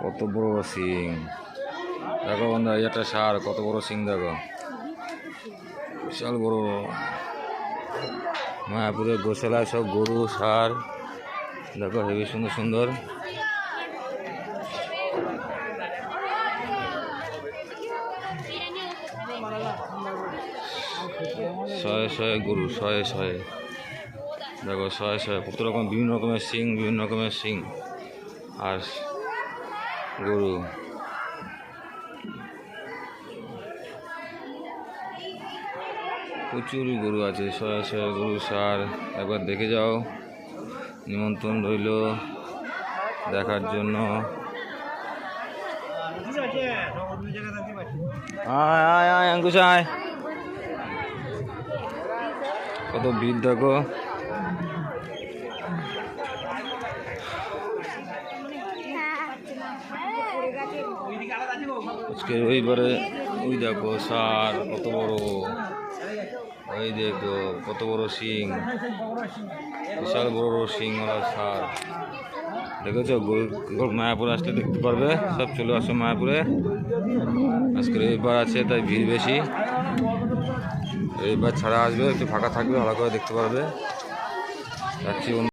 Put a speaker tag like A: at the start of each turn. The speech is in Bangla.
A: কত বড় সিং দেখো বন্ধুরা, এই একটা ষাঁড়, কত বড় সিং দেখো, বিশাল বড়। মায়াপুরের গোশালায় সব গরু ষাঁড় দেখো, হেবি সুন্দর সুন্দর। শয়ে শয়ে গরু, শয়ে শয়ে দেখো, শয়ে শয়ে কত রকম, বিভিন্ন রকমের সিং, বিভিন্ন রকমের সিং আর গরু। প্রচুর গরু আছে, শয়ে শয়ে গরু ষাঁড়। একবার দেখে যাও, নিমন্ত্রণ রইল দেখার জন্য। আয় আয় আয় অঙ্কুশ আয়, কত ভিড় দেখো। আজকে রবিবারে ওই দেখো ষাঁড় কত বড়, ওই দেখো কত বড় সিং, বিশাল বড় বড় সিংওয়ালা ষাঁড় দেখেছো। মায়াপুরে আসলে দেখতে পারবে, সব চলে আসো মায়াপুরে। আজকে রবিবার আছে তাই ভিড় বেশি, রবিবার ছাড়া আসবে, একটু ফাঁকা থাকবে, ভালো করে দেখতে পারবে। যাচ্ছি।